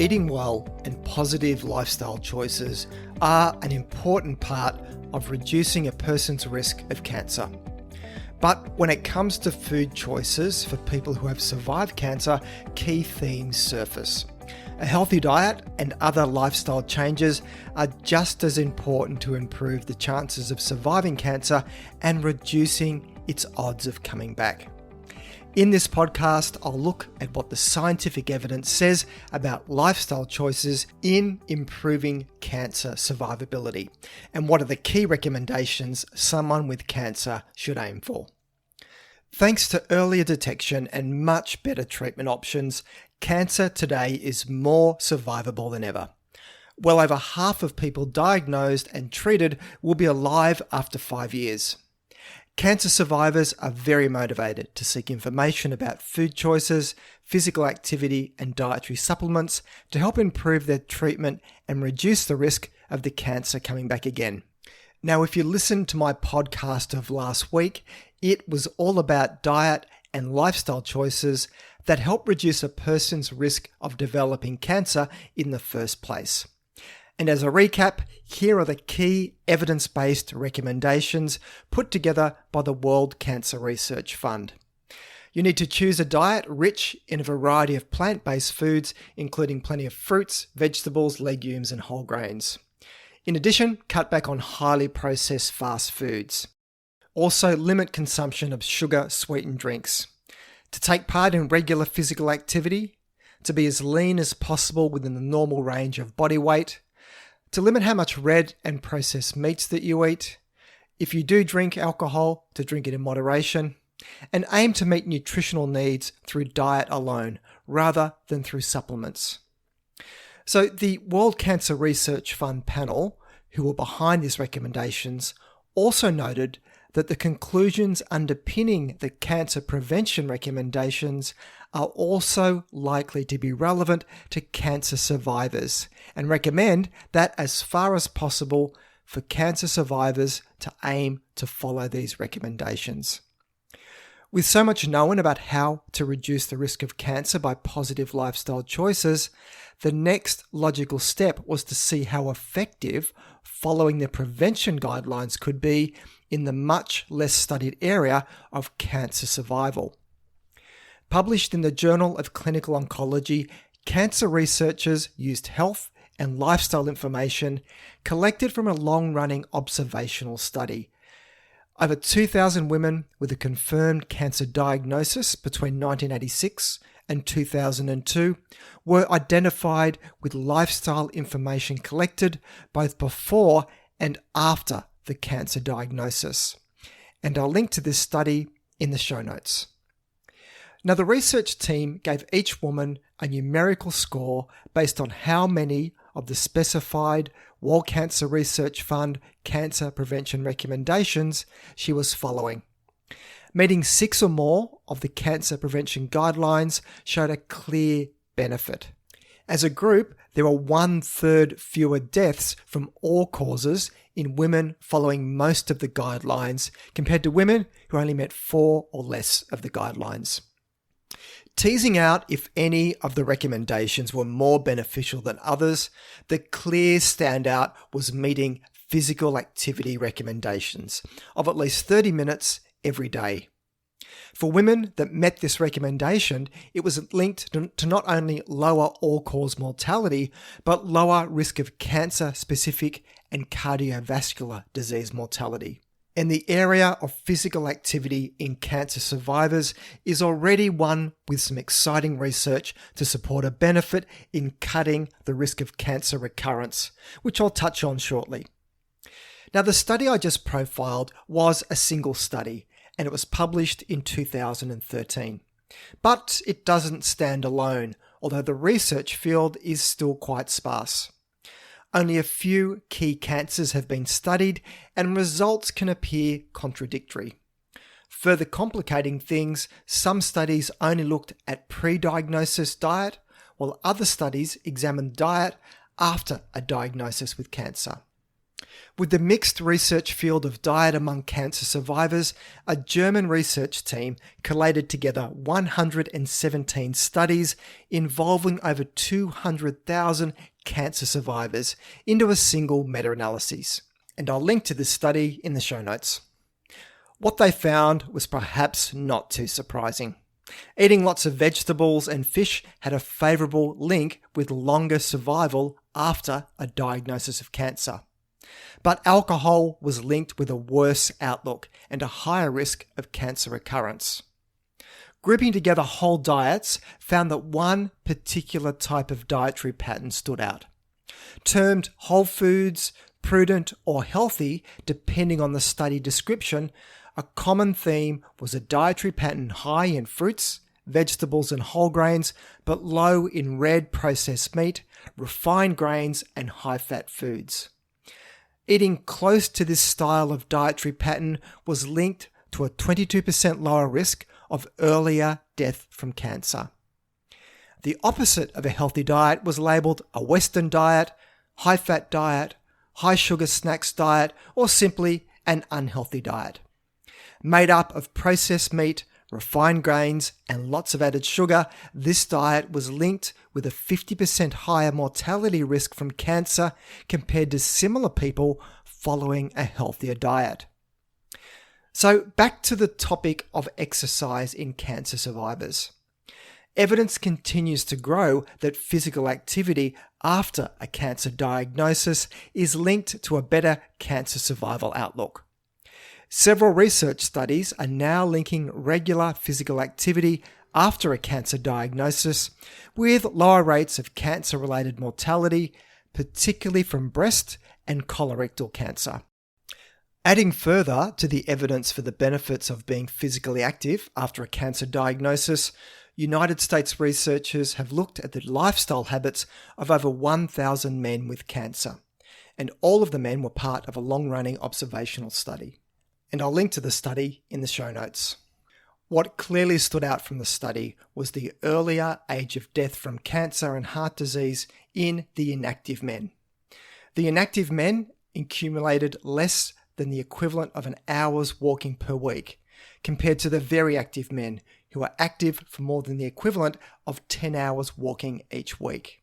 Eating well and positive lifestyle choices are an important part of reducing a person's risk of cancer. But when it comes to food choices for people who have survived cancer, key themes surface. A healthy diet and other lifestyle changes are just as important to improve the chances of surviving cancer and reducing its odds of coming back. In this podcast, I'll look at what the scientific evidence says about lifestyle choices in improving cancer survivability, and what are the key recommendations someone with cancer should aim for. Thanks to earlier detection and much better treatment options, cancer today is more survivable than ever. Well over half of people diagnosed and treated will be alive after 5 years. Cancer survivors are very motivated to seek information about food choices, physical activity, and dietary supplements to help improve their treatment and reduce the risk of the cancer coming back again. Now, if you listened to my podcast of last week, it was all about diet and lifestyle choices that help reduce a person's risk of developing cancer in the first place. And as a recap, here are the key evidence-based recommendations put together by the World Cancer Research Fund. You need to choose a diet rich in a variety of plant-based foods, including plenty of fruits, vegetables, legumes, and whole grains. In addition, cut back on highly processed fast foods. Also, limit consumption of sugar-sweetened drinks. To take part in regular physical activity. To be as lean as possible within the normal range of body weight. To limit how much red and processed meats that you eat. If you do drink alcohol, to drink it in moderation. And aim to meet nutritional needs through diet alone, rather than through supplements. So the World Cancer Research Fund panel, who were behind these recommendations, also noted that the conclusions underpinning the cancer prevention recommendations are also likely to be relevant to cancer survivors, and recommend that as far as possible for cancer survivors to aim to follow these recommendations. With so much known about how to reduce the risk of cancer by positive lifestyle choices, the next logical step was to see how effective following the prevention guidelines could be in the much less studied area of cancer survival. Published in the Journal of Clinical Oncology, cancer researchers used health and lifestyle information collected from a long-running observational study. Over 2,000 women with a confirmed cancer diagnosis between 1986 and 2002 were identified with lifestyle information collected both before and after the cancer diagnosis. And I'll link to this study in the show notes. Now, the research team gave each woman a numerical score based on how many of the specified World Cancer Research Fund cancer prevention recommendations she was following. Meeting 6 or more of the cancer prevention guidelines showed a clear benefit. As a group, there were 1/3 fewer deaths from all causes in women following most of the guidelines compared to women who only met 4 or less of the guidelines. Teasing out if any of the recommendations were more beneficial than others, the clear standout was meeting physical activity recommendations of at least 30 minutes every day. For women that met this recommendation, it was linked to not only lower all-cause mortality, but lower risk of cancer-specific and cardiovascular disease mortality. And the area of physical activity in cancer survivors is already one with some exciting research to support a benefit in cutting the risk of cancer recurrence, which I'll touch on shortly. Now, the study I just profiled was a single study, and it was published in 2013. But it doesn't stand alone, although the research field is still quite sparse. Only a few key cancers have been studied, and results can appear contradictory. Further complicating things, some studies only looked at pre-diagnosis diet, while other studies examined diet after a diagnosis with cancer. With the mixed research field of diet among cancer survivors, a German research team collated together 117 studies involving over 200,000 cancer survivors into a single meta-analysis. And I'll link to this study in the show notes. What they found was perhaps not too surprising. Eating lots of vegetables and fish had a favourable link with longer survival after a diagnosis of cancer. But alcohol was linked with a worse outlook and a higher risk of cancer recurrence. Grouping together whole diets found that one particular type of dietary pattern stood out. Termed whole foods, prudent or healthy, depending on the study description, a common theme was a dietary pattern high in fruits, vegetables and whole grains, but low in red processed meat, refined grains and high-fat foods. Eating close to this style of dietary pattern was linked to a 22% lower risk of earlier death from cancer. The opposite of a healthy diet was labelled a Western diet, high-fat diet, high-sugar snacks diet, or simply an unhealthy diet. Made up of processed meat, refined grains, and lots of added sugar, this diet was linked with a 50% higher mortality risk from cancer compared to similar people following a healthier diet. So back to the topic of exercise in cancer survivors. Evidence continues to grow that physical activity after a cancer diagnosis is linked to a better cancer survival outlook. Several research studies are now linking regular physical activity after a cancer diagnosis with lower rates of cancer-related mortality, particularly from breast and colorectal cancer. Adding further to the evidence for the benefits of being physically active after a cancer diagnosis, United States researchers have looked at the lifestyle habits of over 1,000 men with cancer, and all of the men were part of a long-running observational study. And I'll link to the study in the show notes. What clearly stood out from the study was the earlier age of death from cancer and heart disease in the inactive men. The inactive men accumulated less than the equivalent of an hour's walking per week, compared to the very active men who are active for more than the equivalent of 10 hours walking each week.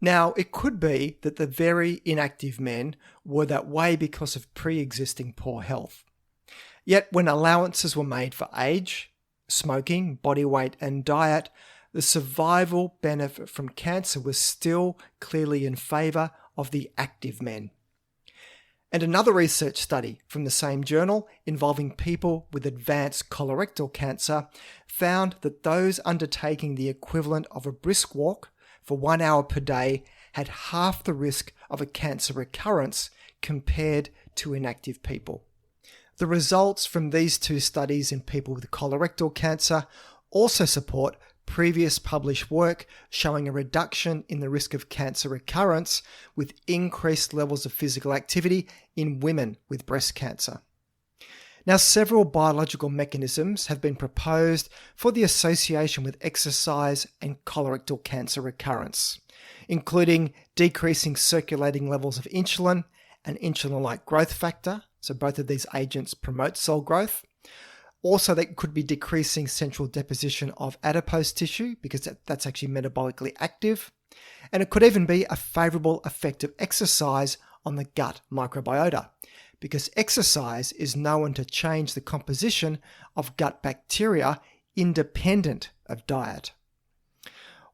Now, it could be that the very inactive men were that way because of pre-existing poor health. Yet when allowances were made for age, smoking, body weight and diet, the survival benefit from cancer was still clearly in favour of the active men. And another research study from the same journal involving people with advanced colorectal cancer found that those undertaking the equivalent of a brisk walk for 1 hour per day had half the risk of a cancer recurrence compared to inactive people. The results from these two studies in people with colorectal cancer also support previous published work showing a reduction in the risk of cancer recurrence with increased levels of physical activity in women with breast cancer. Now, several biological mechanisms have been proposed for the association with exercise and colorectal cancer recurrence, including decreasing circulating levels of insulin, an insulin-like growth factor. So both of these agents promote cell growth. Also, they could be decreasing central deposition of adipose tissue because that's actually metabolically active. And it could even be a favourable effect of exercise on the gut microbiota because exercise is known to change the composition of gut bacteria independent of diet.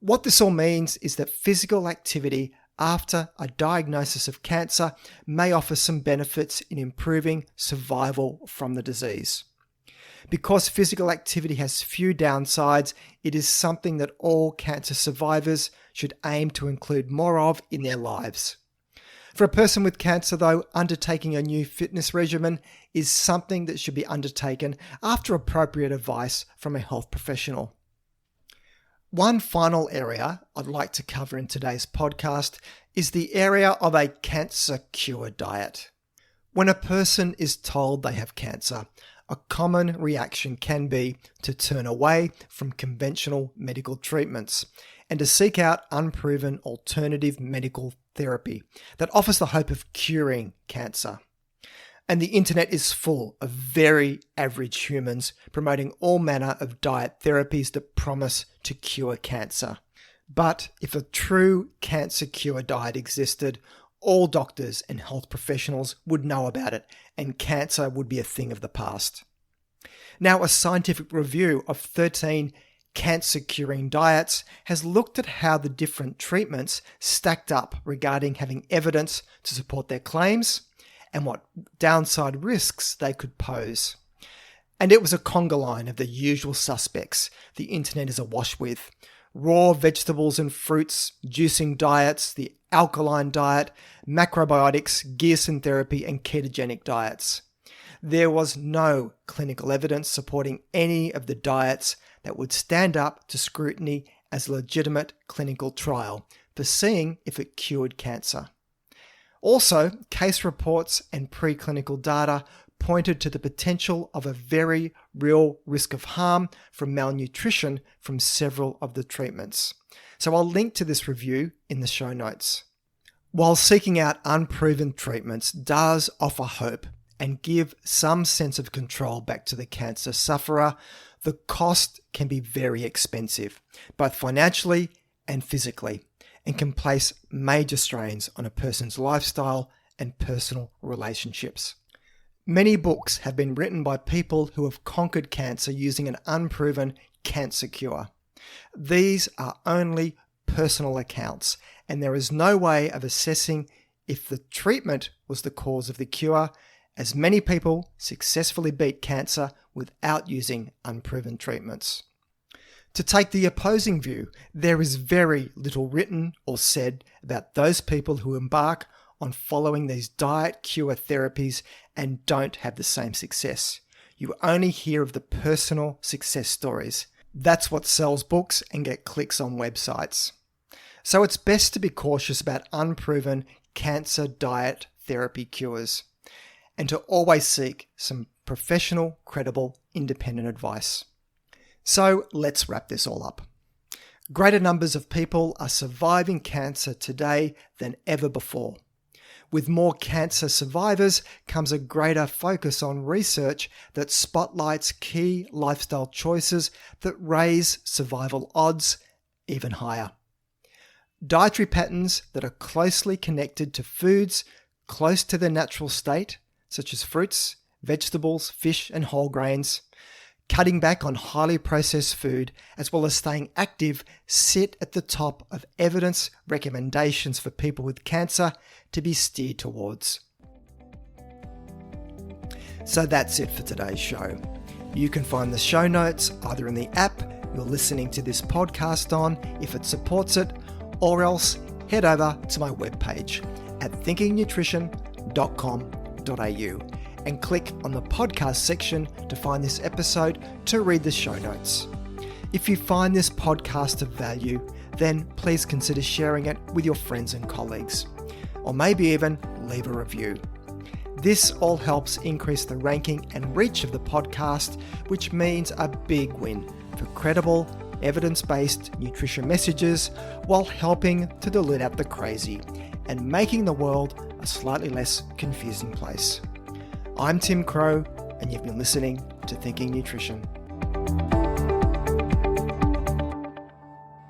What this all means is that physical activity after a diagnosis of cancer may offer some benefits in improving survival from the disease. Because physical activity has few downsides, it is something that all cancer survivors should aim to include more of in their lives. For a person with cancer, though, undertaking a new fitness regimen is something that should be undertaken after appropriate advice from a health professional. One final area I'd like to cover in today's podcast is the area of a cancer cure diet. When a person is told they have cancer, a common reaction can be to turn away from conventional medical treatments and to seek out unproven alternative medical therapy that offers the hope of curing cancer. And the internet is full of very average humans promoting all manner of diet therapies that promise to cure cancer. But if a true cancer cure diet existed, all doctors and health professionals would know about it, and cancer would be a thing of the past. Now, a scientific review of 13 cancer-curing diets has looked at how the different treatments stacked up regarding having evidence to support their claims and what downside risks they could pose. And it was a conga line of the usual suspects the internet is awash with: raw vegetables and fruits, juicing diets, the alkaline diet, macrobiotics, gearson therapy, and ketogenic diets. There was no clinical evidence supporting any of the diets that would stand up to scrutiny as a legitimate clinical trial for seeing if it cured cancer. Also, case reports and preclinical data pointed to the potential of a very real risk of harm from malnutrition from several of the treatments. So I'll link to this review in the show notes. While seeking out unproven treatments does offer hope and give some sense of control back to the cancer sufferer, the cost can be very expensive, both financially and physically, and can place major strains on a person's lifestyle and personal relationships. Many books have been written by people who have conquered cancer using an unproven cancer cure. These are only personal accounts, and there is no way of assessing if the treatment was the cause of the cure, as many people successfully beat cancer without using unproven treatments. To take the opposing view, there is very little written or said about those people who embark on following these diet cure therapies and don't have the same success. You only hear of the personal success stories. That's what sells books and get clicks on websites. So it's best to be cautious about unproven cancer diet therapy cures and to always seek some professional, credible, independent advice. So let's wrap this all up. Greater numbers of people are surviving cancer today than ever before. With more cancer survivors comes a greater focus on research that spotlights key lifestyle choices that raise survival odds even higher. Dietary patterns that are closely connected to foods close to their natural state, such as fruits, vegetables, fish, and whole grains, cutting back on highly processed food, as well as staying active, sit at the top of evidence recommendations for people with cancer to be steered towards. So that's it for today's show. You can find the show notes either in the app you're listening to this podcast on, if it supports it, or else head over to my webpage at thinkingnutrition.com.au and click on the podcast section to find this episode to read the show notes. If you find this podcast of value, then please consider sharing it with your friends and colleagues, or maybe even leave a review. This all helps increase the ranking and reach of the podcast, which means a big win for credible, evidence-based nutrition messages while helping to dilute out the crazy and making the world a slightly less confusing place. I'm Tim Crow, and you've been listening to Thinking Nutrition.